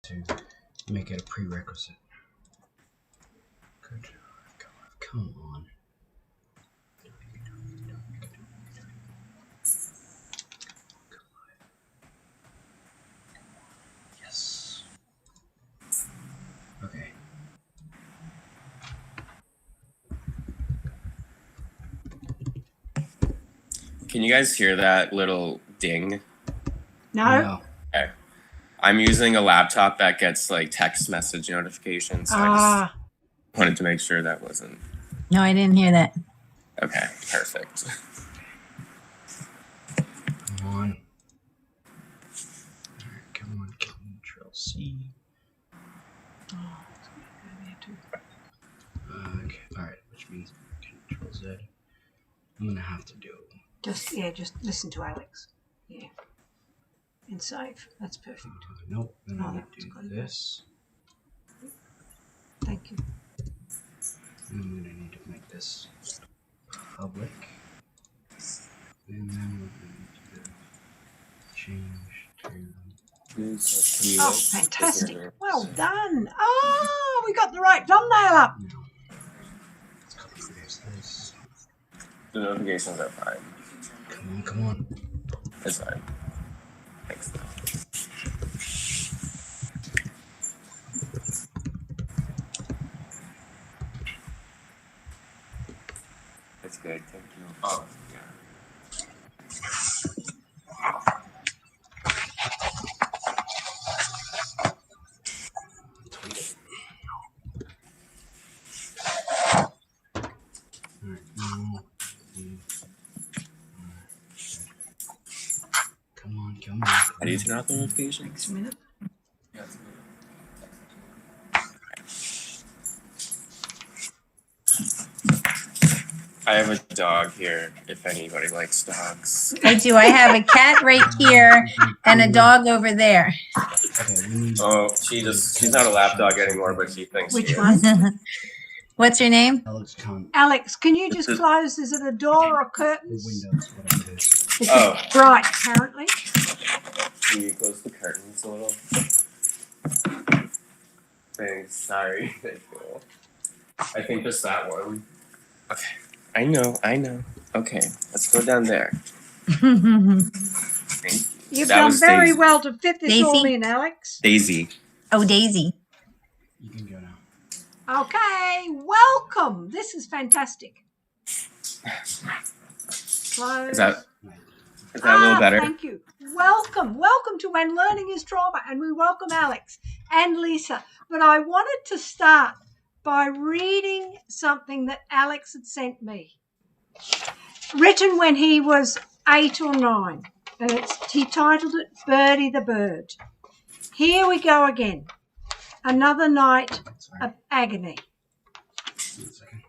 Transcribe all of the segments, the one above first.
to make it a prerequisite. Good. Come on. Yes. Okay. Can you guys hear that little ding? No. Okay. I'm using a laptop that gets like text message notifications. So I just wanted to make sure that wasn't. No, I didn't hear that. Okay, perfect. Come on. Alright, come on, Control C. Okay, alright, which means Control Z. I'm gonna have to do Just listen to Alex. Yeah. And save. That's perfect. nope, then I'm gonna do this. Thank you. And I'm gonna need to make this public. And then we're going to change to Oh, fantastic. Well done. Oh, we got the right thumbnail up. no. Let's copy this. The notifications are fine. Come on. It's fine. Thanks. That's good. Thank you. Oh, yeah. Alright, now. Come on. How do you turn off the notifications? Next minute. I have a dog here, if anybody likes dogs. I do. I have a cat right here and a dog over there. Okay, we need Oh, she's not a lap dog anymore, but she thinks Which she is. one? What's your name? Alex Chused. Alex, can you just close? Is it a door or The curtains? windows, what I did. It's Oh. bright, apparently. Can you close the curtains a little? Thanks. Sorry. I think just that one. Okay. I know. Okay, let's go down there. Thank you. You've That done was very Daisy. well to fit this all Daisy? in, Alex. Daisy. Oh, Daisy. You can go now. Okay, welcome. This is fantastic. Close. Is that a little better? Thank you. Welcome to When Learning is Trauma, and we welcome Alex and Lisa. But I wanted to start by reading something that Alex had sent me, written when he was 8 or 9, and he titled it "Birdie the Bird." Here we go again. Another night of agony. 1 second.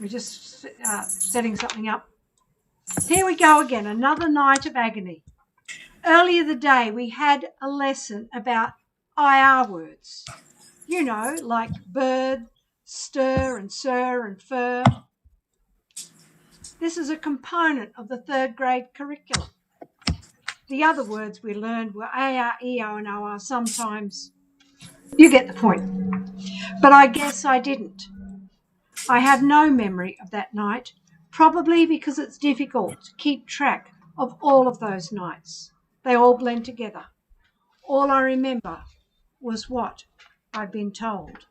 We're just setting something up. Here we go again, another night of agony. Earlier the day, we had a lesson about IR words. You know, like bird, stir, and sir, and fur. This is a component of the 3rd grade curriculum. The other words we learned were AR, EO, and OR. Sometimes you get the point. But I guess I didn't. I have no memory of that night, probably because it's difficult to keep track of all of those nights. They all blend together. All I remember was what I'd been told.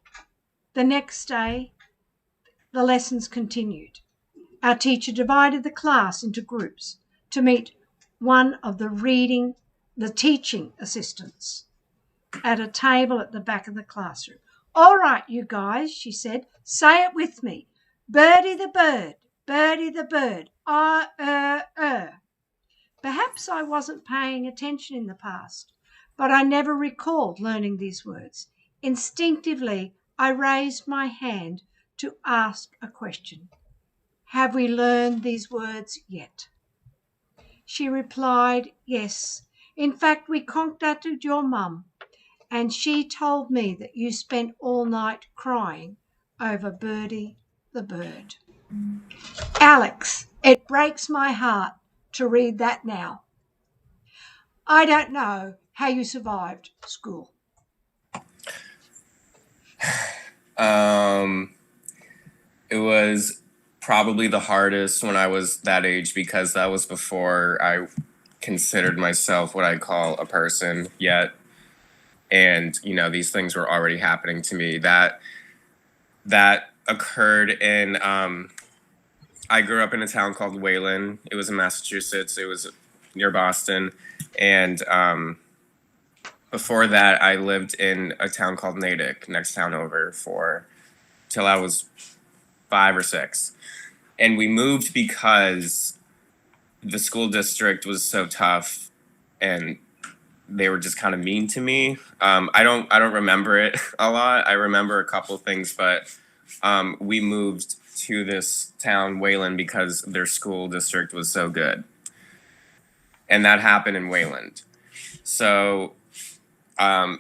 The next day, the lessons continued. Our teacher divided the class into groups to meet one of the teaching assistants at a table at the back of the classroom. All right, you guys, she said, say it with me. Birdie the bird, birdie the bird, Perhaps I wasn't paying attention in the past, but I never recalled learning these words. Instinctively, I raised my hand to ask a question. Have we learned these words yet? She replied, yes. In fact, we contacted your mum, and she told me that you spent all night crying over Birdie the bird. Alex, it breaks my heart to read that now. I don't know how you survived school? It was probably the hardest when I was that age because that was before I considered myself what I call a person yet. And, you know, these things were already happening to me. That occurred in, I grew up in a town called Wayland. It was in Massachusetts. It was near Boston. And before that, I lived in a town called Natick, next town over, till I was 5 or 6. And we moved because the school district was so tough and they were just kind of mean to me. I don't remember it a lot. I remember a couple things, but we moved to this town, Wayland, because their school district was so good. And that happened in Wayland. So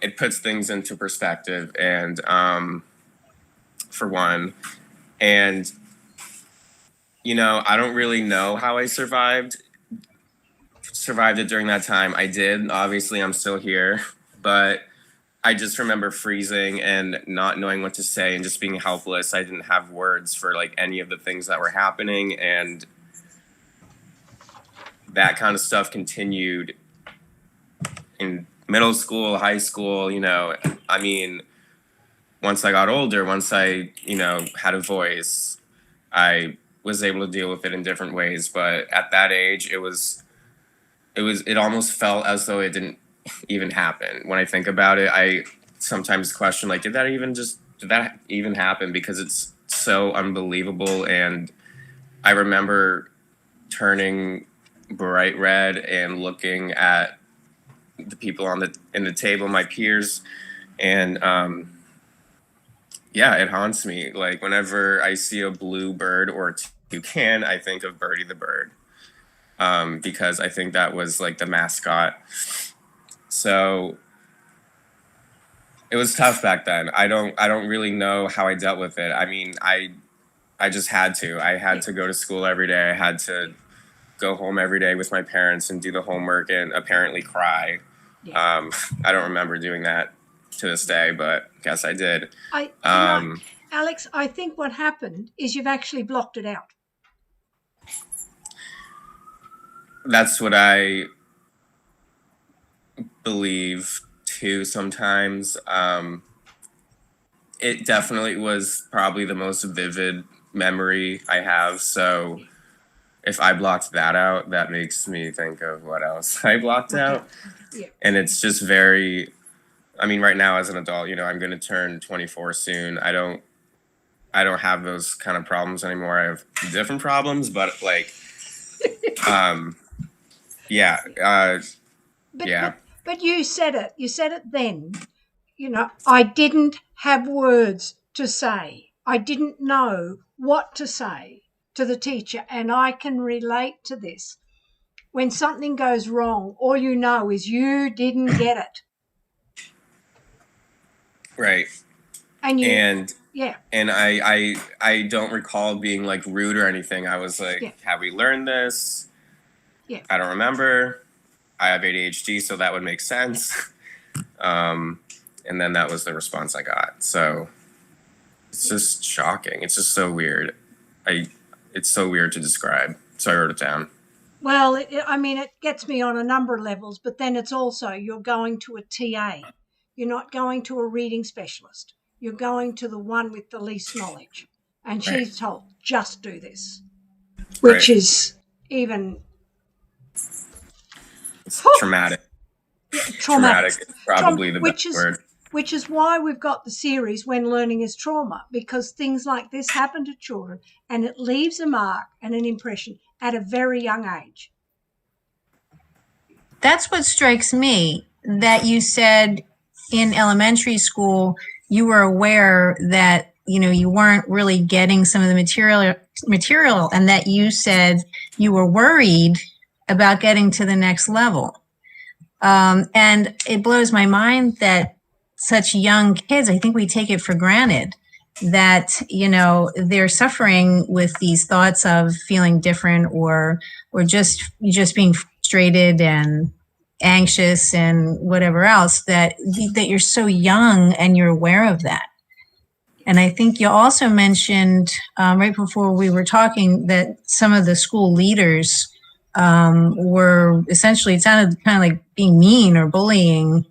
it puts things into perspective, and for one. And, you know, I don't really know how I survived it during that time. I did. Obviously, I'm still here. But I just remember freezing and not knowing what to say and just being helpless. I didn't have words for, like, any of the things that were happening. And that kind of stuff continued in middle school, high school, you know. I mean, once I got older, once I, you know, had a voice, I was able to deal with it in different ways. But at that age, it almost felt as though it didn't even happen. When I think about it, I sometimes question, like, did that even happen? Because it's so unbelievable. And I remember turning bright red and looking at the people in the table, my peers, and yeah, it haunts me. Like, whenever I see a blue bird or toucan, I think of Birdie the bird, because I think that was like the mascot. So it was tough back then. I don't really know how I dealt with it. I mean, I just had to. I had to go to school every day. I had to go home every day with my parents and do the homework and apparently cry. Yeah. I don't remember doing that to this day, but I guess I did. Alex, I think what happened is you've actually blocked it out. That's what I believe too sometimes. It definitely was probably the most vivid memory I have. So if I blocked that out, that makes me think of what else I blocked out. Yeah. And it's just very, I mean, right now as an adult, you know, I'm going to turn 24 soon. I don't have those kind of problems anymore. I have different problems, but like, yeah. Yeah. But you said it. You said it then. You know, I didn't have words to say. I didn't know what to say to the teacher, and I can relate to this. When something goes wrong, all you know is you didn't get it. Right. And I don't recall being like rude or anything. I was like, have we learned this? Yeah. I don't remember. I have ADHD, so that would make sense. And then that was the response I got. So it's just shocking. It's just so weird. It's so weird to describe. So I wrote it down. Well, it gets me on a number of levels, but then it's also you're going to a TA. You're not going to a reading specialist. You're going to the one with the least knowledge. And she's told, just do this, which is even... It's traumatic. Yeah, traumatic is probably the best word. Which is why we've got the series When Learning is Trauma, because things like this happen to children and it leaves a mark and an impression at a very young age. That's what strikes me, that you said in elementary school you were aware that, you know, you weren't really getting some of the material, and that you said you were worried about getting to the next level. And it blows my mind that such young kids, I think we take it for granted that, you know, they're suffering with these thoughts of feeling different or just being frustrated and anxious and whatever else, that you're so young and you're aware of that. And I think you also mentioned right before we were talking that some of the school leaders were essentially, it sounded kind of like being mean or bullying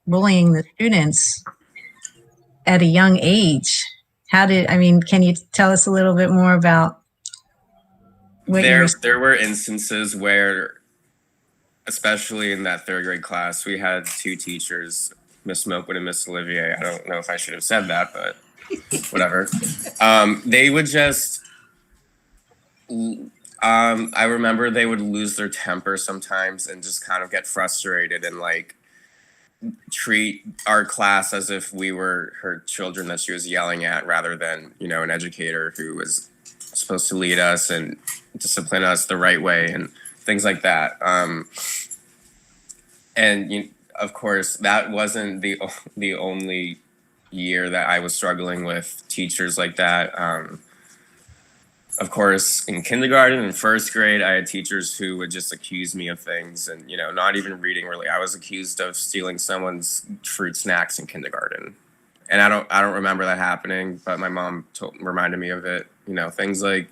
the students at a young age. Can you tell us a little bit more about what there were instances where, especially in that third grade class, we had two teachers, Miss Moakwood and Miss Olivier. I don't know if I should have said that, but whatever. They would just, I remember they would lose their temper sometimes and just kind of get frustrated and like treat our class as if we were her children that she was yelling at, rather than, you know, an educator who was supposed to lead us and discipline us the right way and things like that. Of course, that wasn't the only year that I was struggling with teachers like that. Of course, in kindergarten and first grade, I had teachers who would just accuse me of things, and, you know, not even reading really. I was accused of stealing someone's fruit snacks in kindergarten, and I don't remember that happening, but my mom reminded me of it. You know, things like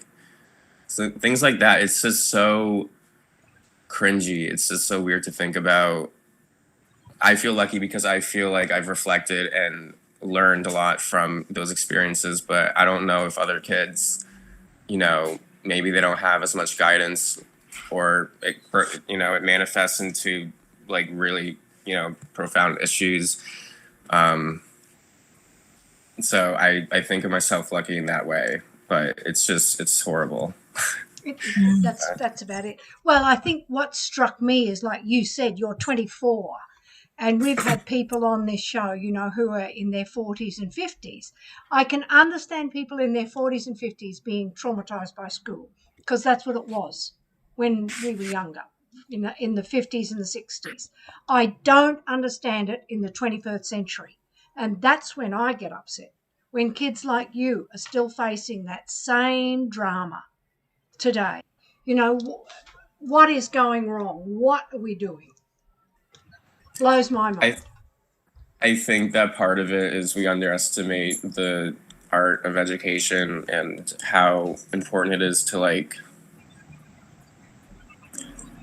that. It's just so cringy. It's just so weird to think about. I feel lucky because I feel like I've reflected and learned a lot from those experiences, but I don't know if other kids, you know, maybe they don't have as much guidance, or it manifests into like really, you know, profound issues. So I think of myself lucky in that way, but it's horrible. That's about it. Well, I think what struck me is, like you said, you're 24. And we've had people on this show, you know, who are in their 40s and 50s. I can understand people in their 40s and 50s being traumatized by school, because that's what it was when we were younger, in the 50s and the 60s. I don't understand it in the 21st century. And that's when I get upset, when kids like you are still facing that same drama today. You know, what is going wrong? What are we doing? Blows my mind. I think that part of it is we underestimate the art of education and how important it is to, like,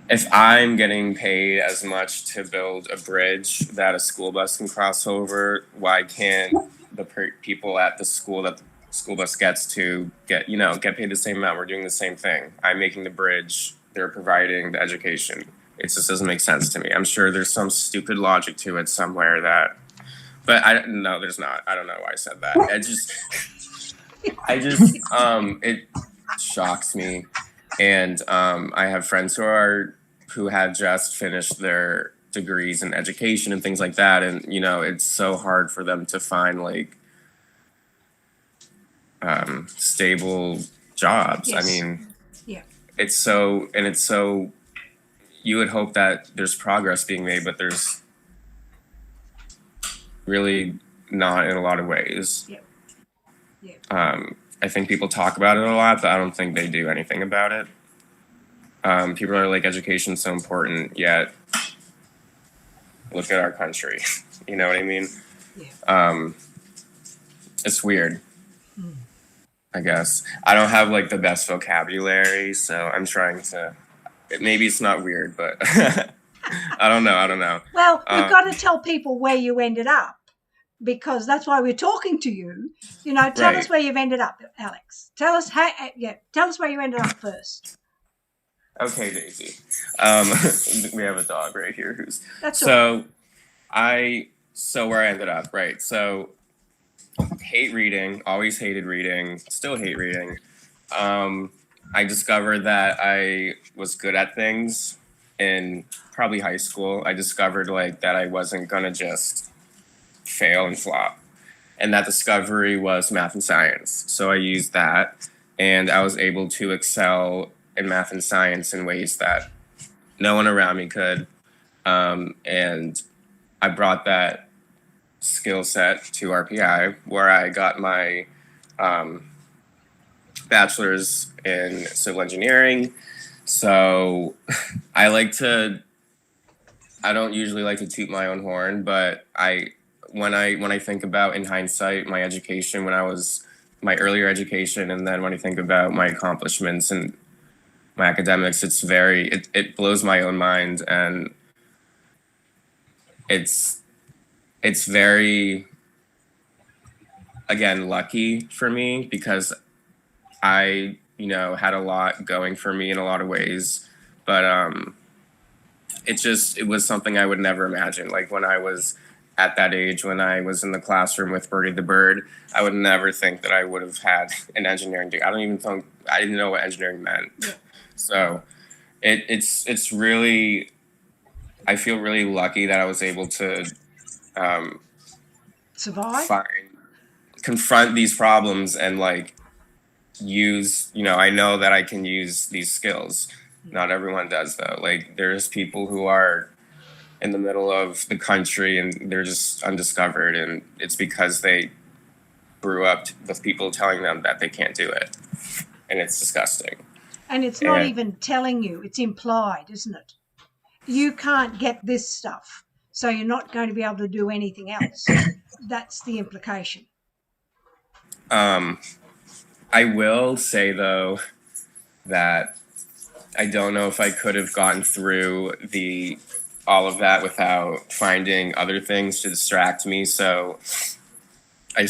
if I'm getting paid as much to build a bridge that a school bus can cross over, why can't the people at the school that the school bus gets to get paid the same amount? We're doing the same thing. I'm making the bridge. They're providing the education. It just doesn't make sense to me. I'm sure there's some stupid logic to it somewhere but no, there's not. I don't know why I said that. It shocks me. And I have friends who have just finished their degrees in education and things like that. And, you know, it's so hard for them to find like stable jobs. Yes. I mean, yeah. it's so you would hope that there's progress being made, but there's really not in a lot of ways. Yep. Yep. I think people talk about it a lot, but I don't think they do anything about it. People are like, education's so important, yet look at our country. You know what I mean? Yeah. It's weird. I guess I don't have like the best vocabulary, so I'm trying to. Maybe it's not weird, but I don't know. Well, we've got to tell people where you ended up, because that's why we're talking to you. You know, tell us where you've ended up, Alex. Tell us tell us where you ended up first. Okay, Daisy. We have a dog right here who's where I ended up, right? So hate reading, always hated reading, still hate reading. I discovered that I was good at things in probably high school. I discovered like that I wasn't gonna just fail and flop. And that discovery was math and science. So I used that, and I was able to excel in math and science in ways that no one around me could. And I brought that skill set to RPI, where I got my bachelor's in civil engineering. So I like to I don't usually like to toot my own horn, but when I think about, in hindsight, my education when I was my earlier education, and then when I think about my accomplishments and my academics, it blows my own mind, and it's very, again, lucky for me because I, had a lot going for me in a lot of ways, but it was something I would never imagine. Like when I was at that age, when I was in the classroom with Birdie the Bird, I would never think that I would have had an engineering degree. I didn't know what engineering meant. Yeah. So it's really, I feel really lucky that I was able to Survive. confront these problems and like use, I know that I can use these skills. Not everyone does though. Like there's people who are in the middle of the country and they're just undiscovered, and it's because they grew up with people telling them that they can't do it, and it's disgusting. And it's not even telling you, it's implied, isn't it? You can't get this stuff, so you're not going to be able to do anything else. That's the implication. I will say though that I don't know if I could have gotten through all of that without finding other things to distract me. So I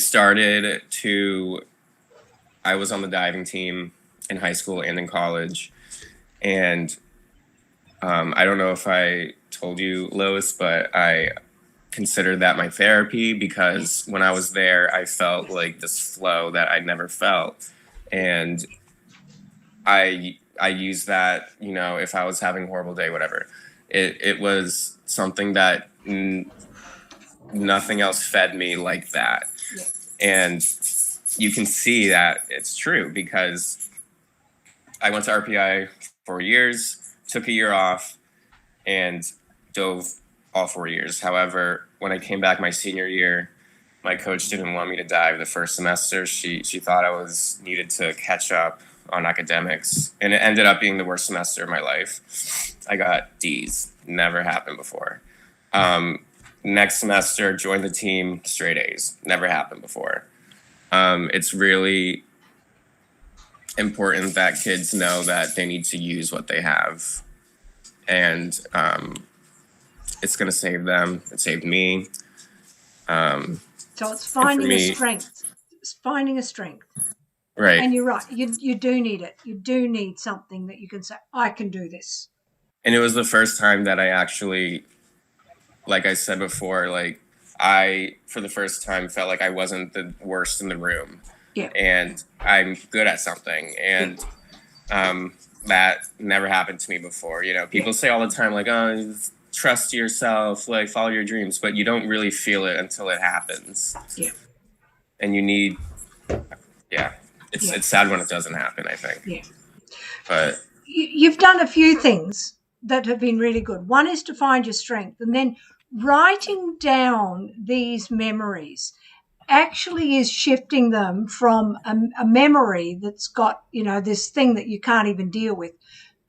was on the diving team in high school and in college. And I don't know if I told you, Lois, but I consider that my therapy, because when I was there, I felt like this flow that I'd never felt. And I used that, if I was having a horrible day, whatever. It was something that nothing else fed me like that. Yeah. And you can see that it's true because I went to RPI 4 years, took a year off, and dove all 4 years. However, when I came back my senior year, my coach didn't want me to dive the first semester. She thought I was needed to catch up on academics, and it ended up being the worst semester of my life. I got D's. Never happened before. Next semester, joined the team, straight A's. Never happened before. It's really important that kids know that they need to use what they have, and it's going to save them. It saved me. So it's finding a strength. It's finding a strength. Right. And you're right. You do need it. You do need something that you can say, I can do this. And it was the first time that I actually, like I said before, like I, for the first time, felt like I wasn't the worst in the room. Yeah. And I'm good at something. And that never happened to me before. People say all the time, like, oh, trust yourself, like follow your dreams, but you don't really feel it until it happens. Yeah. And you need, it's sad when it doesn't happen, I think. Yeah. But you've done a few things that have been really good. One is to find your strength, and then writing down these memories actually is shifting them from a memory that's got, this thing that you can't even deal with,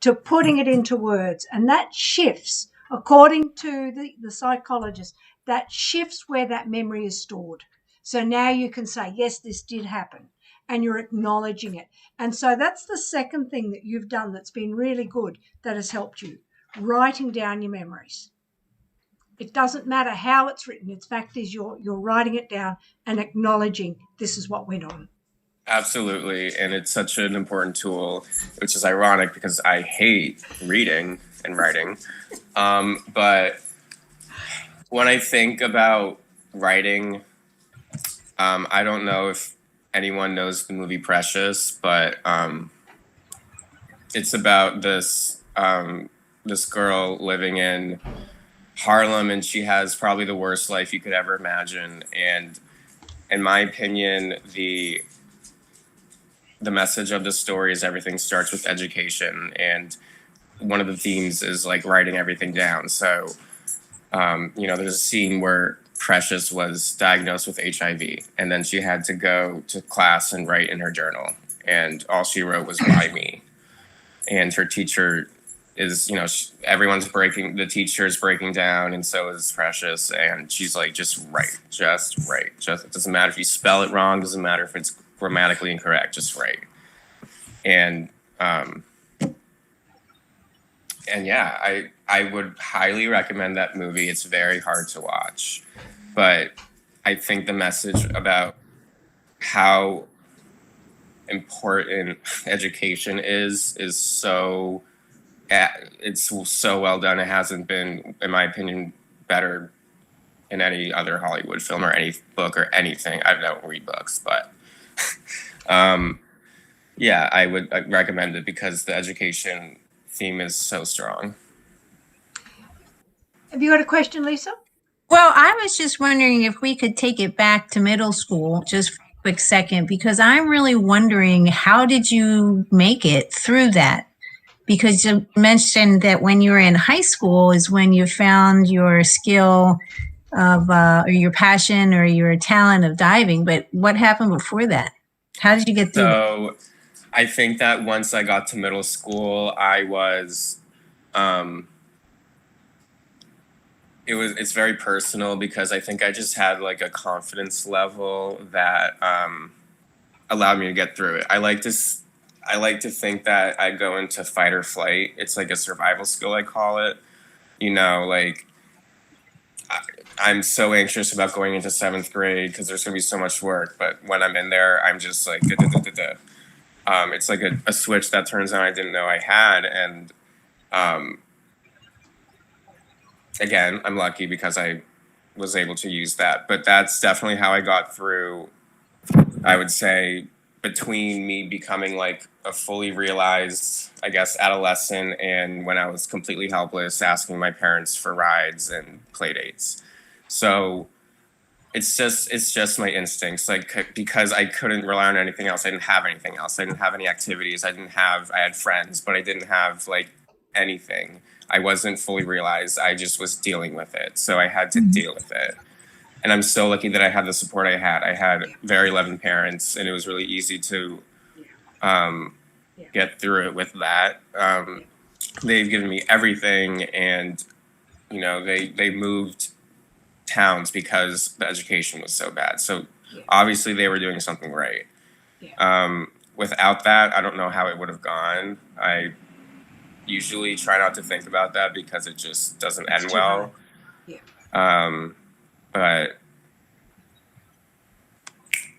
to putting it into words. And that shifts, according to the psychologist, that shifts where that memory is stored. So now you can say, yes, this did happen, and you're acknowledging it. And so that's the second thing that you've done that's been really good, that has helped you, writing down your memories. It doesn't matter how it's written. Its fact is you're writing it down and acknowledging this is what went on. Absolutely. And it's such an important tool, which is ironic because I hate reading and writing. But when I think about writing, I don't know if anyone knows the movie Precious, but it's about this girl living in Harlem, and she has probably the worst life you could ever imagine. And in my opinion, the message of the story is everything starts with education, and one of the themes is like writing everything down. So there's a scene where Precious was diagnosed with HIV, and then she had to go to class and write in her journal, and all she wrote was "Why me?" And her teacher is, everyone's breaking, the teacher's breaking down, and so is Precious, and she's like, just right. It doesn't matter if you spell it wrong, doesn't matter if it's grammatically incorrect, just right. And yeah, I would highly recommend that movie. It's very hard to watch, but I think the message about how important education is so, it's so well done. It hasn't been, in my opinion, better in any other Hollywood film or any book or anything. I don't read books, but yeah, I would recommend it because the education theme is so strong. Have you got a question, Lisa? Well, I was just wondering if we could take it back to middle school just for a quick second, because I'm really wondering, how did you make it through that? Because you mentioned that when you were in high school is when you found your skill of, or your passion or your talent of diving. But what happened before that? How did you get through that? So I think that once I got to middle school, I was, it's very personal because I think I just had like a confidence level that allowed me to get through it. I like to think that I go into fight or flight. It's like a survival skill, I call it. Like I'm so anxious about going into 7th grade because there's going to be so much work. But when I'm in there, I'm just like, it's like a switch that turns on I didn't know I had. And again, I'm lucky because I was able to use that. But that's definitely how I got through, I would say, between me becoming like a fully realized, I guess, adolescent and when I was completely helpless, asking my parents for rides and play dates. So it's just my instincts, like, because I couldn't rely on anything else. I didn't have anything else. I didn't have any activities. I had friends, but I didn't have like anything. I wasn't fully realized. I just was dealing with it. So I had to deal with it. And I'm so lucky that I had the support I had. I had very loving parents, and it was really easy to get through it with that. They've given me everything, and they moved towns because the education was so bad. So obviously they were doing something right. Without that, I don't know how it would have gone. I usually try not to think about that because it just doesn't end well. But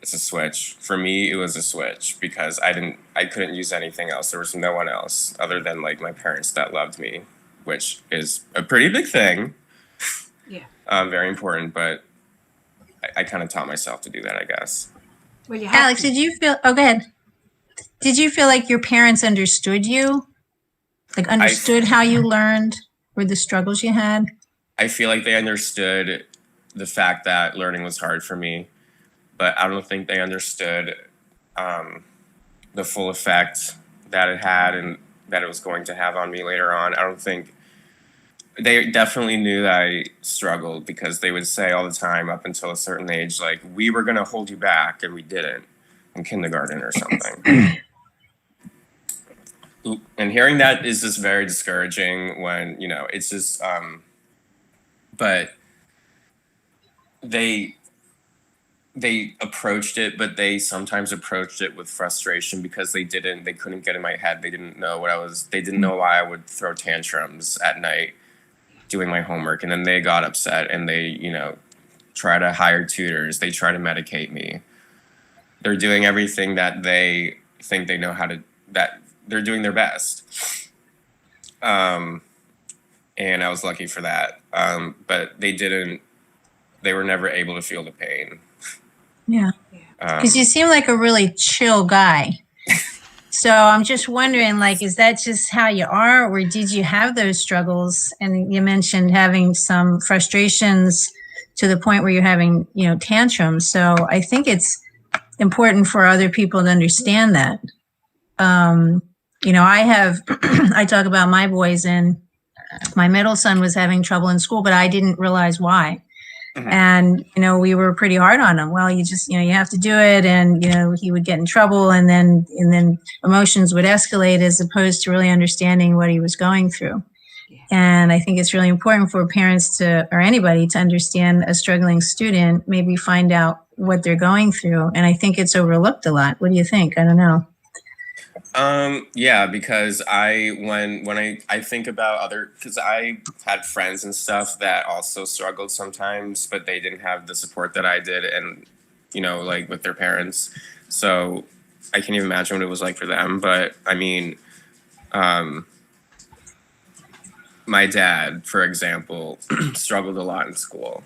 it's a switch. For me, it was a switch because I couldn't use anything else. There was no one else other than like my parents that loved me, which is a pretty big thing. Very important, but I kind of taught myself to do that, I guess. Well, Alex, did you feel, go ahead. Did you feel like your parents understood you? Like understood how you learned or the struggles you had? I feel like they understood the fact that learning was hard for me, but I don't think they understood the full effect that it had and that it was going to have on me later on. I don't think they definitely knew that I struggled because they would say all the time up until a certain age, like, we were going to hold you back, and we didn't in kindergarten or something. And hearing that is just very discouraging when, it's just, but they approached it, but they sometimes approached it with frustration because they couldn't get in my head. They didn't know why I would throw tantrums at night doing my homework. And then they got upset and they, try to hire tutors. They try to medicate me. They're doing everything that they think they know how to, that they're doing their best. And I was lucky for that. But they were never able to feel the pain. Yeah. Because you seem like a really chill guy. So I'm just wondering, like, is that just how you are, or did you have those struggles? And you mentioned having some frustrations to the point where you're having, tantrums. So I think it's important for other people to understand that. I talk about my boys, and my middle son was having trouble in school, but I didn't realize why. And, we were pretty hard on him. Well, you just, you have to do it. And, he would get in trouble, and then emotions would escalate as opposed to really understanding what he was going through. And I think it's really important for parents or anybody to understand a struggling student, maybe find out what they're going through. And I think it's overlooked a lot. What do you think? I don't know. Yeah, because when I think about because I had friends and stuff that also struggled sometimes, but they didn't have the support that I did, and like with their parents. So I can't even imagine what it was like for them. But I mean, my dad, for example, struggled a lot in school.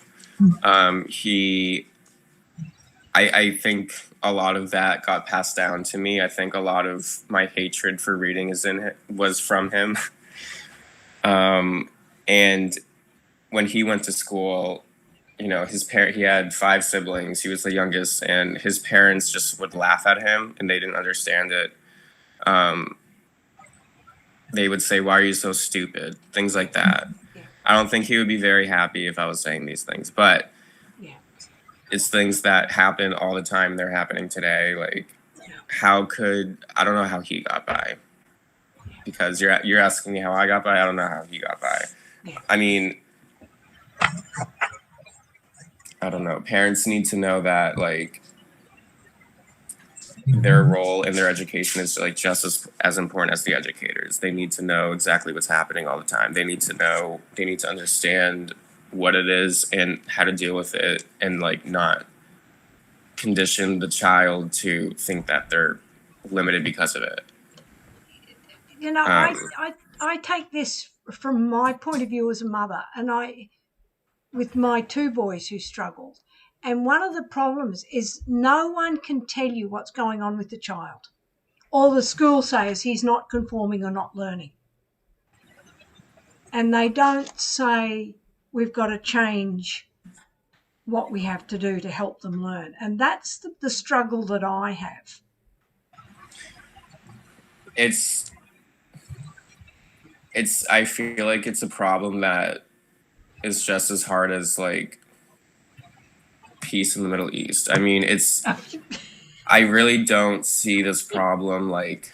I think a lot of that got passed down to me. I think a lot of my hatred for reading was from him. And when he went to school, he had 5 siblings. He was the youngest, and his parents just would laugh at him, and they didn't understand it. They would say, "Why are you so stupid?" Things like that. Yeah. I don't think he would be very happy if I was saying these things, but it's things that happen all the time. They're happening today. Like, I don't know how he got by, because you're asking me how I got by. I don't know how he got by. Yeah. I mean, I don't know. Parents need to know that, like, their role in their education is like just as important as the educators. They need to know exactly what's happening all the time. They need to understand what it is and how to deal with it, and like not condition the child to think that they're limited because of it. I take this from my point of view as a mother, and with my 2 boys who struggled. And one of the problems is no one can tell you what's going on with the child. All the school says he's not conforming or not learning. And they don't say we've got to change what we have to do to help them learn. And that's the struggle that I have. I feel like it's a problem that is just as hard as like peace in the Middle East. I mean, I really don't see this problem. Like,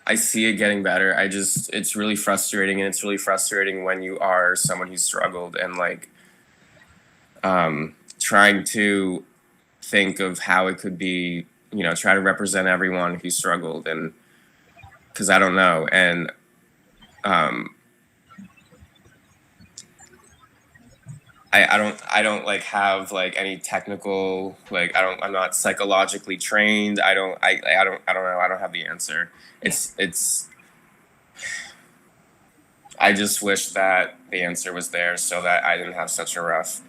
I see it getting better. It's really frustrating, and it's really frustrating when you are someone who struggled and like trying to think of how it could be, try to represent everyone who struggled, and because I don't know. And I don't like have like any technical, like I'm not psychologically trained. I don't know. I don't have the answer. I just wish that the answer was there so that I didn't have such a rough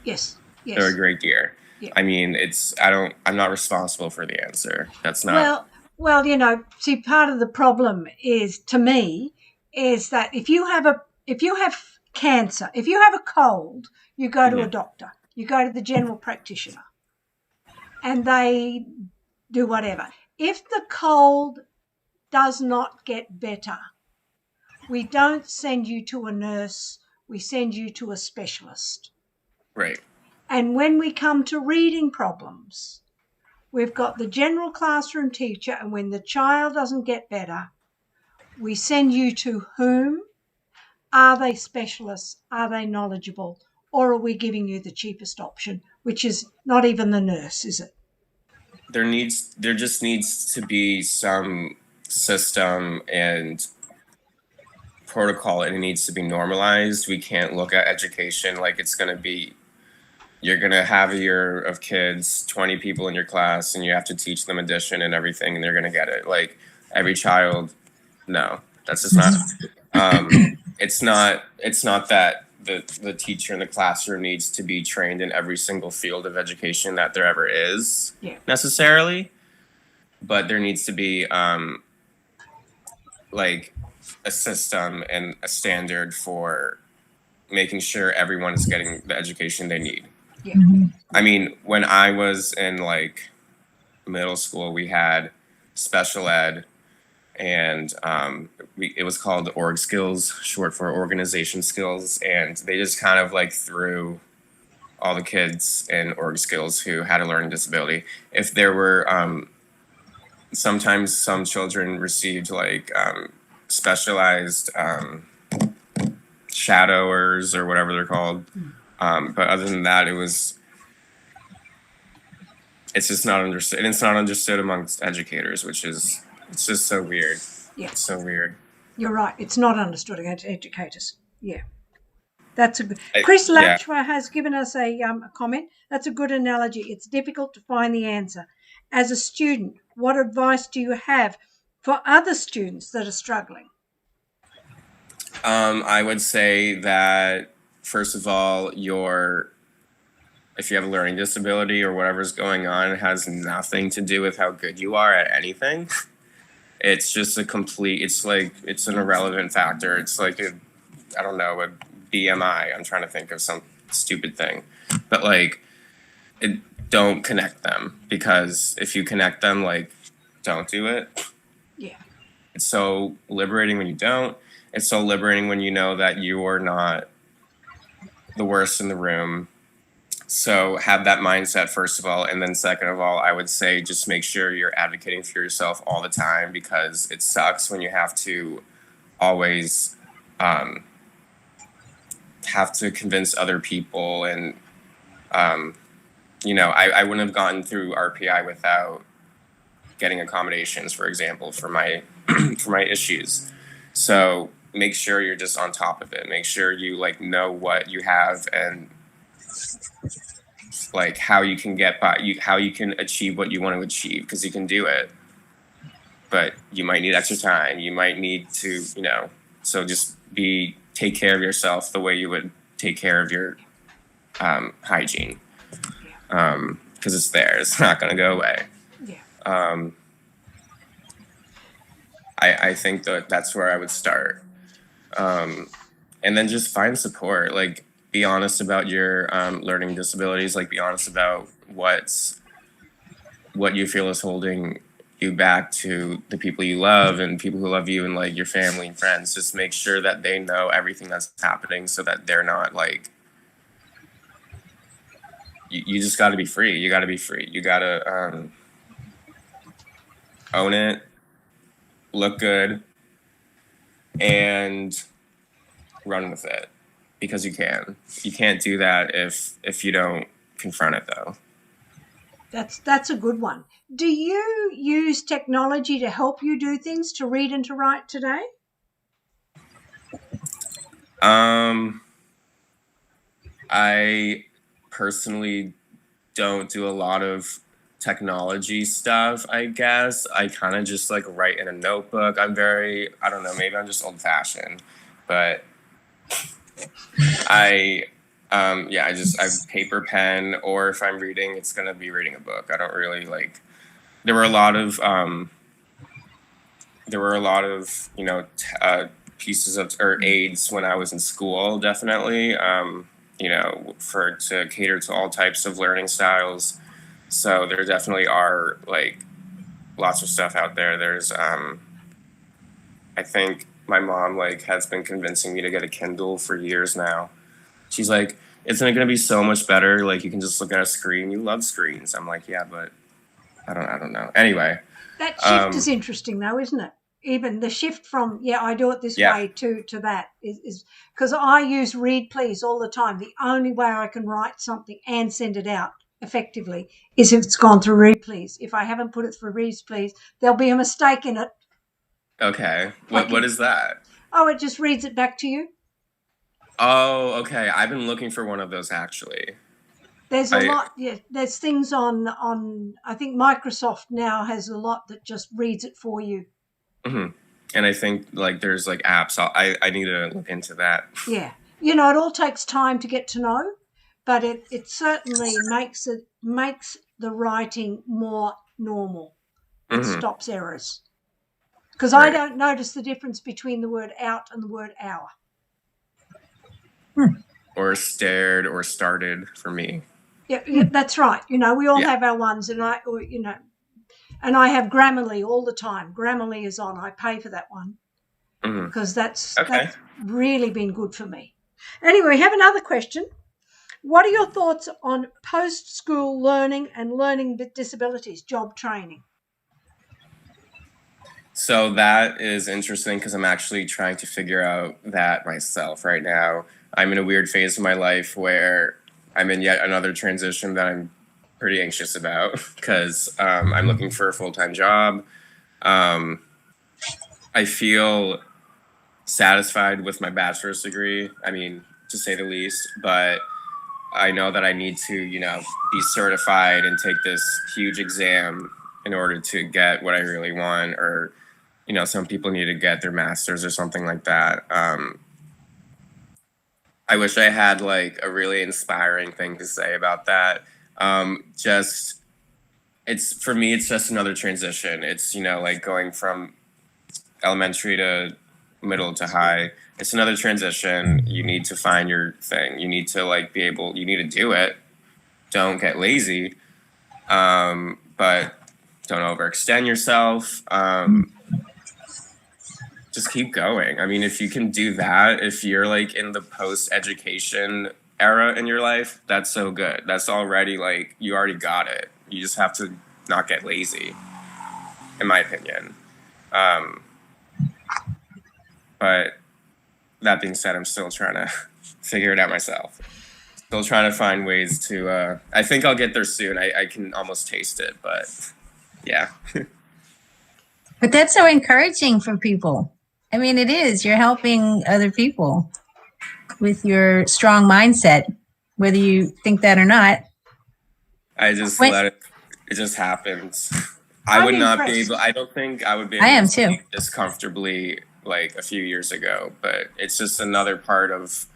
or a great year. Yeah. I mean, I'm not responsible for the answer. That's not. Well, see, part of the problem to me is that if you have cancer, if you have a cold, you go to a doctor, you go to the general practitioner, and they do whatever. If the cold does not get better, we don't send you to a nurse, we send you to a specialist. Right. And when we come to reading problems, we've got the general classroom teacher, and when the child doesn't get better, we send you to whom? Are they specialists? Are they knowledgeable? Or are we giving you the cheapest option, which is not even the nurse, is it? There just needs to be some system and protocol, and it needs to be normalized. We can't look at education like it's going to be, you're going to have a year of kids, 20 people in your class, and you have to teach them addition and everything, and they're going to get it. Like, every child, no, that's just not. It's not that the teacher in the classroom needs to be trained in every single field of education that there ever is necessarily, but there needs to be like a system and a standard for making sure everyone is getting the education they need. Yeah. I mean, when I was in like middle school, we had special ed, and it was called org skills, short for organization skills, and they just kind of like threw all the kids in org skills who had a learning disability. If there were sometimes some children received like specialized shadowers or whatever they're called, but other than that, it's just not understood, and it's not understood amongst educators, it's just so weird. Yeah. It's so weird. You're right. It's not understood against educators. Yeah. That's a good. Chris Letchford has given us a comment. That's a good analogy. It's difficult to find the answer. As a student, what advice do you have for other students that are struggling? I would say that, first of all, if you have a learning disability or whatever's going on, it has nothing to do with how good you are at anything. It's just it's an irrelevant factor. It's like a BMI. I'm trying to think of some stupid thing. But don't connect them, because if you connect them, don't do it. Yeah. It's so liberating when you don't. It's so liberating when you know that you are not the worst in the room. So have that mindset, first of all. And then second of all, I would say just make sure you're advocating for yourself all the time, because it sucks when you have to always have to convince other people. And, I wouldn't have gotten through RPI without getting accommodations, for example, for my for my issues. So make sure you're just on top of it. Make sure you know what you have and how you can get by, how you can achieve what you want to achieve, because you can do it. But you might need extra time. You might need to, so just take care of yourself the way you would take care of your hygiene, because it's there. It's not going to go away. Yeah. I think that's where I would start. And then just find support. Be honest about your learning disabilities. Be honest about what you feel is holding you back to the people you love and people who love you, and your family and friends. Just make sure that they know everything that's happening, so that they're not you just got to be free. You got to be free. You got to own it, look good, and run with it, because you can. You can't do that if you don't confront it, though. That's a good one. Do you use technology to help you do things, to read and to write today? I personally don't do a lot of technology stuff, I guess. I kind of just write in a notebook. I don't know, maybe I'm just old fashioned, but I paper pen, or if I'm reading, it's going to be reading a book. I don't really there were a lot of pieces of or aids when I was in school, definitely, to cater to all types of learning styles. So there definitely are lots of stuff out there. There's I think my mom has been convincing me to get a Kindle for years now. She's like, isn't it going to be so much better? You can just look at a screen. You love screens. I'm like, yeah, but I don't know. Anyway. That shift is interesting, though, isn't it? Even the shift from, I do it this way to that is because I use read please all the time. The only way I can write something and send it out effectively is if it's gone through read please. If I haven't put it through read please, there'll be a mistake in it. Okay. What is that? Oh, it just reads it back to you. Oh, okay. I've been looking for one of those, actually. There's a lot. Yeah, there's things on. I think Microsoft now has a lot that just reads it for you. Mm-hmm. And I think there's apps. I need to look into that. Yeah, it all takes time to get to know, but it certainly makes the writing more normal. It stops errors, because I don't notice the difference between the word out and the word hour. Or stared or started for me. Yeah, that's right. We all have our ones, and I have Grammarly all the time. Grammarly is on. I pay for that one because that's really been good for me. Anyway, we have another question. What are your thoughts on post-school learning and learning with disabilities, job training? So that is interesting because I'm actually trying to figure out that myself right now. I'm in a weird phase of my life where I'm in yet another transition that I'm pretty anxious about because I'm looking for a full-time job. I feel satisfied with my bachelor's degree, I mean, to say the least, but I know that I need to, be certified and take this huge exam in order to get what I really want, or some people need to get their master's or something like that. I wish I had like a really inspiring thing to say about that. For me, it's just another transition. It's, like going from elementary to middle to high. It's another transition. You need to find your thing. You need to you need to do it. Don't get lazy. But don't overextend yourself. Just keep going. I mean, if you can do that, if you're like in the post-education era in your life, that's so good. That's already you already got it. You just have to not get lazy, in my opinion. But that being said, I'm still trying to figure it out myself. Still trying to find ways to, I think I'll get there soon. I can almost taste it, but yeah. But that's so encouraging for people. I mean, it is. You're helping other people with your strong mindset, whether you think that or not. I just let it just happens. I would not be able, I don't think I would be able I am to too. speak this comfortably a few years ago, but it's just another part of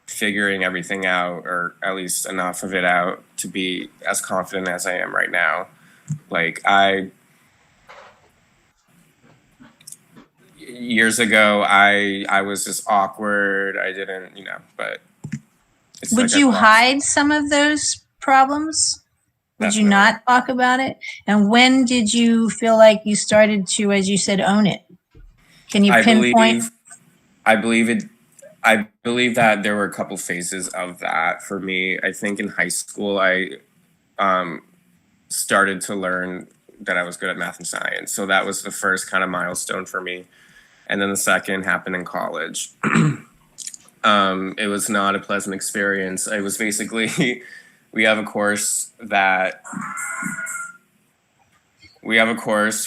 figuring everything out, or at least enough of it out to be as confident as I am right now. Years ago, I was just awkward. I didn't, but it's Would you hide some of those problems? Would you not talk about it? And when did you feel like you started to, as you said, own it? Can you pinpoint? I believe that there were a couple phases of that for me. I think in high school, I started to learn that I was good at math and science. So that was the first kind of milestone for me. And then the second happened in college. It was not a pleasant experience. It was basically, we have a course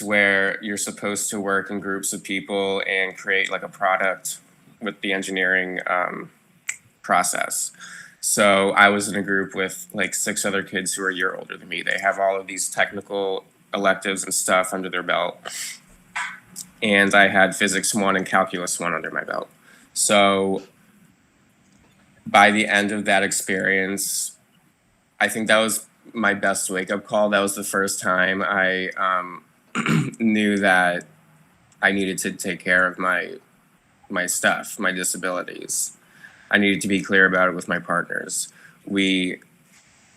where you're supposed to work in groups of people and create a product with the engineering process. So I was in a group with 6 other kids who are a year older than me. They have all of these technical electives and stuff under their belt. And I had physics 1 and calculus 1 under my belt. So by the end of that experience, I think that was my best wake-up call. That was the first time I knew that I needed to take care of my stuff, my disabilities. I needed to be clear about it with my partners.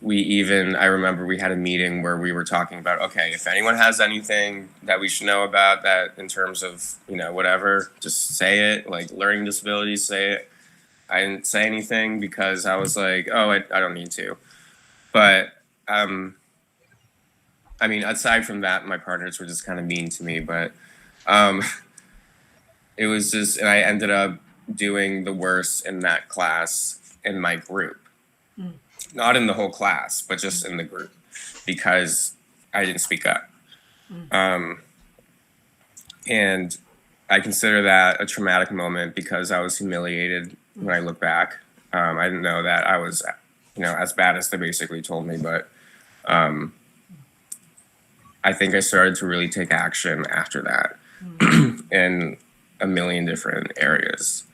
I remember we had a meeting where we were talking about, okay, if anyone has anything that we should know about that in terms of, whatever, just say it, learning disabilities, say it. I didn't say anything because I was like, oh, I don't need to. But, I mean, aside from that, my partners were just kind of mean to me, but it was just, and I ended up doing the worst in that class in my group. Not in the whole class, but just in the group, because I didn't speak up. And I consider that a traumatic moment because I was humiliated when I look back. I didn't know that I was, as bad as they basically told me, but I think I started to really take action after that in a million different areas.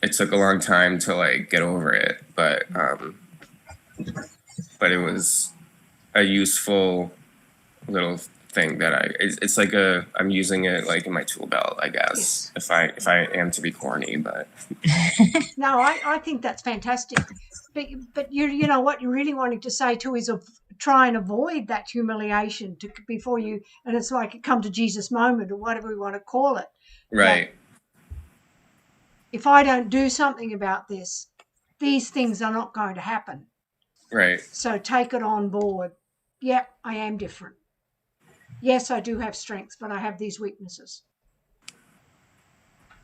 It took a long time to get over it, but it was a useful little thing that it's like I'm using it in my tool belt, I guess, if I am to be corny, but. No, I think that's fantastic. But you know what you're really wanting to say too is try and avoid that humiliation before you, and it's like a come to Jesus moment or whatever we want to call it. Right. If I don't do something about this, these things are not going to happen. Right. So take it on board. Yep, I am different. Yes, I do have strengths, but I have these weaknesses.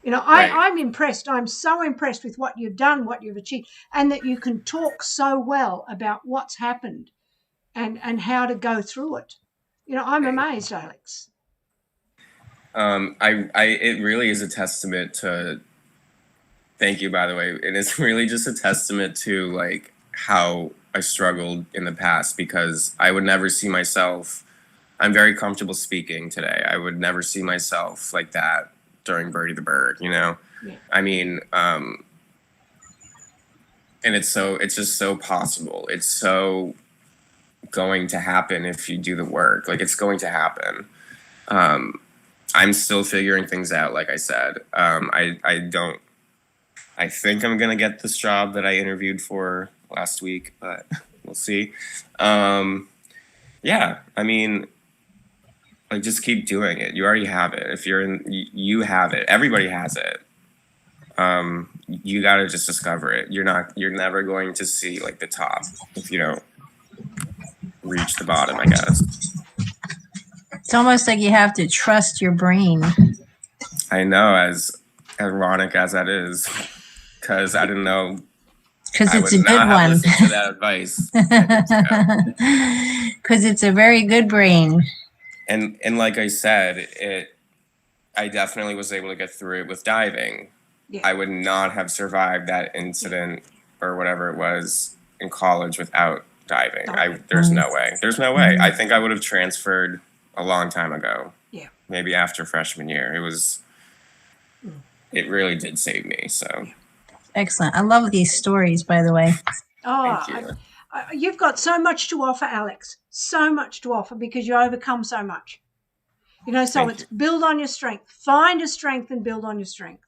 You know, I'm impressed. I'm so impressed with what you've done, what you've achieved, and that you can talk so well about what's happened and how to go through it. You know, I'm amazed, Alex. It really is a testament to, thank you, by the way. And it's really just a testament to like how I struggled in the past, because I would never see myself, I'm very comfortable speaking today. I would never see myself like that during Birdie the Bird, you know? Yeah. I mean, and it's just so possible. It's so going to happen if you do the work. Like, it's going to happen. I'm still figuring things out, like I said. I think I'm gonna get this job that I interviewed for last week, but we'll see. Yeah, I mean, like, just keep doing it. You already have it. If you're in, you have it. Everybody has it. You gotta just discover it. You're never going to see like the top if you don't reach the bottom, I guess. It's almost like you have to trust your brain. I know, as ironic as that is, because I didn't know. Because it's a good one. Listened to that advice. Because it's a very good brain. And like I said, I definitely was able to get through it with diving. Yeah. I would not have survived that incident or whatever it was in college without diving. There's no way. There's no way. I think I would have transferred a long time ago. Yeah. Maybe after freshman year. It really did save me. So excellent. I love these stories, by the way. Oh, thank you. You've got so much to offer, Alex. So much to offer because you overcome so much. You know, so it's build on your strength. Find a strength and build on your strength.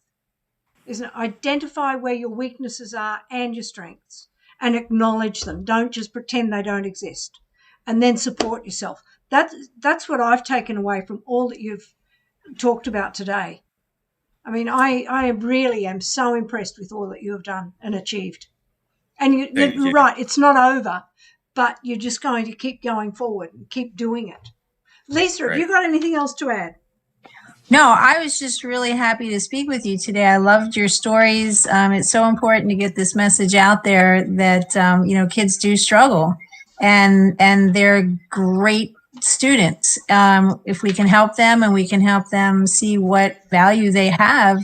Isn't it? Identify where your weaknesses are and your strengths and acknowledge them. Don't just pretend they don't exist. And then support yourself. That's what I've taken away from all that you've talked about today. I mean, I really am so impressed with all that you have done and achieved. And you're right, it's not over, but you're just going to keep going forward and keep doing it. Lisa, have you got anything else to add? No, I was just really happy to speak with you today. I loved your stories. It's so important to get this message out there that, you know, kids do struggle and they're great students. If we can help them and we can help them see what value they have,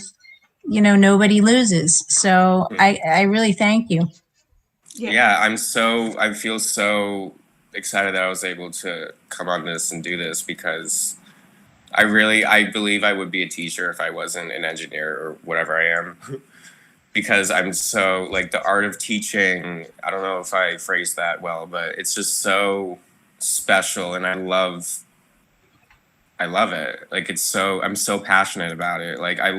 you know, nobody loses. So I really thank you. Yeah, I feel so excited that I was able to come on this and do this, because I believe I would be a teacher if I wasn't an engineer or whatever I am. Because I'm so, like, the art of teaching, I don't know if I phrased that well, but it's just so special, and I love it. Like, I'm so passionate about it. Like, I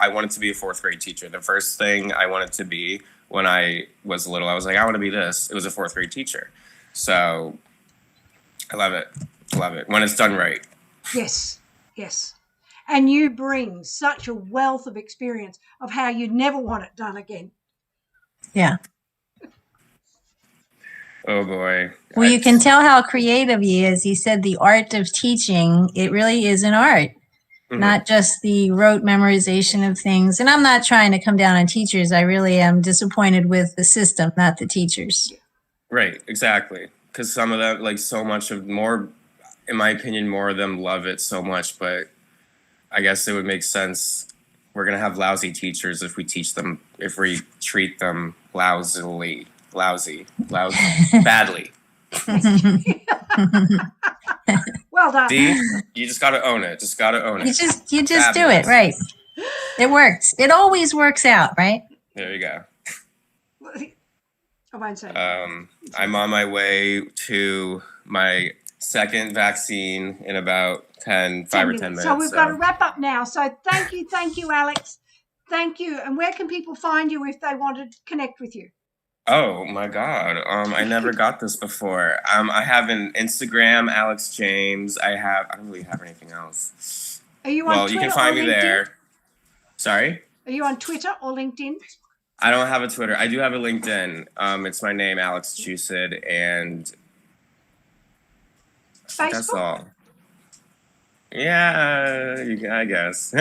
wanted to be a fourth grade teacher. The first thing I wanted to be when I was little, I was like, I want to be this. It was a fourth grade teacher. So I love it. When it's done right. Yes. And you bring such a wealth of experience of how you'd never want it done again. Yeah. Oh, boy. Well, you can tell how creative he is. He said the art of teaching, it really is an art, not just the rote memorization of things. And I'm not trying to come down on teachers. I really am disappointed with the system, not the teachers. Right, exactly. Because some of them, like, in my opinion, more of them love it so much, but I guess it would make sense. We're going to have lousy teachers if we treat them badly. Well done. See, you just got to own it. You just do it, right? It works. It always works out, right? There you go. I won't say. I'm on my way to my second vaccine in about 5 or 10 minutes. So we've got to wrap up now. So thank you, Alex. Thank you. And where can people find you if they want to connect with you? Oh my God. I never got this before. I have an Instagram, Alex James. I don't really have anything else. Are you on Twitter? You can find me there. Sorry? Are you on Twitter or LinkedIn? I don't have a Twitter. I do have a LinkedIn. It's my name, Alex Chused, and that's Facebook? all. Yeah, I guess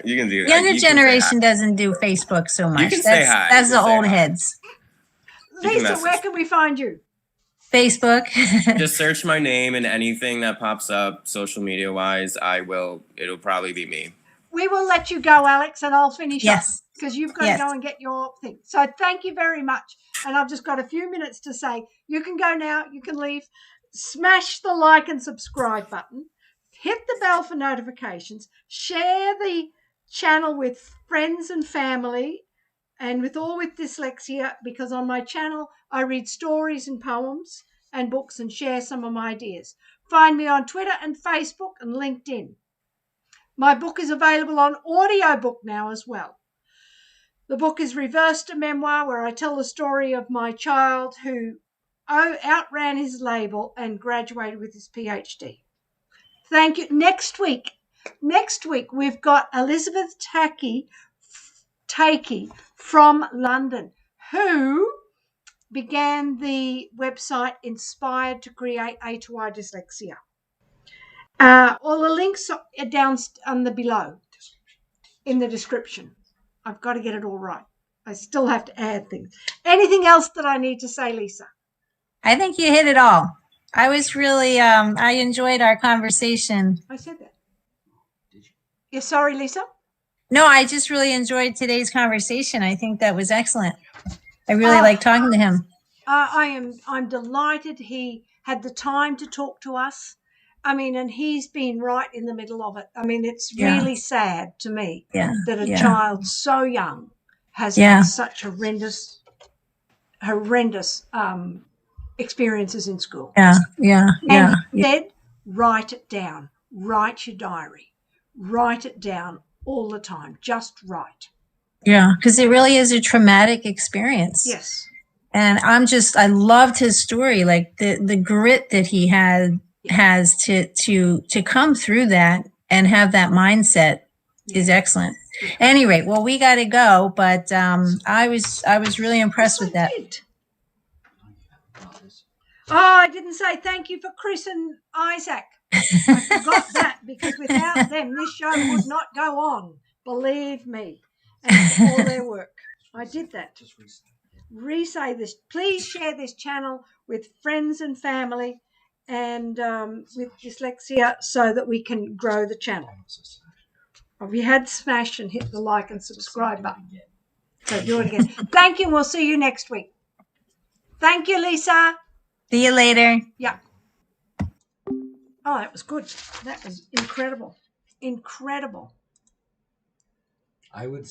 you can do. Younger You can say generation hi. doesn't do Facebook so much. can say hi. That's You the can say old hi. heads. You can Lisa, where message. can we find you? Facebook. Just search my name and anything that pops up social media wise, it'll probably be me. We will let you go, Alex, and I'll finish up Yes. because you've got Yes. to go and get your thing. So thank you very much. And I've just got a few minutes to say, you can go now, you can leave, smash the like and subscribe button, hit the bell for notifications, share the channel with friends and family and with dyslexia, because on my channel I read stories and poems and books and share some of my ideas. Find me on Twitter and Facebook and LinkedIn. My book is available on audiobook now as well. The book is Reversed a Memoir, where I tell the story of my child who outran his label and graduated with his PhD. Thank you. Next week we've got Elizabeth Takey from London, who began the website Inspired to Create A2I Dyslexia. All the links are down on the below in the description. I've got to get it all right. I still have to add things. Anything else that I need to say, Lisa? I think you hit it all. I was really, I enjoyed our conversation. I said that. Did you? You're sorry, Lisa? No, I just really enjoyed today's conversation. I think that was excellent. I really like talking to him. I'm delighted he had the time to talk to us. I mean, and he's been right in the middle of it. I mean, it's really sad to me that a child so young has had such horrendous experiences in school. And said, write it down. Write your diary. Write it down all the time. Just write. Yeah, because it really is a traumatic experience. Yes. And I loved his story, like the grit that he has to come through that and have that mindset is excellent. Anyway, well, we got to go, but I was really impressed with that. Oh, I didn't say thank you for Chris and Isaac. I forgot that, because without them, this show would not go on. Believe me, and for all their work. I did that. Just re-say this. Please share this channel with friends and family and with dyslexia, so that we can grow the channel. If you had smash and hit the like and subscribe button. So do it again. Thank you. We'll see you next week. Thank you, Lisa. See you later. Yeah. Oh, that was good. That was incredible. Incredible. I would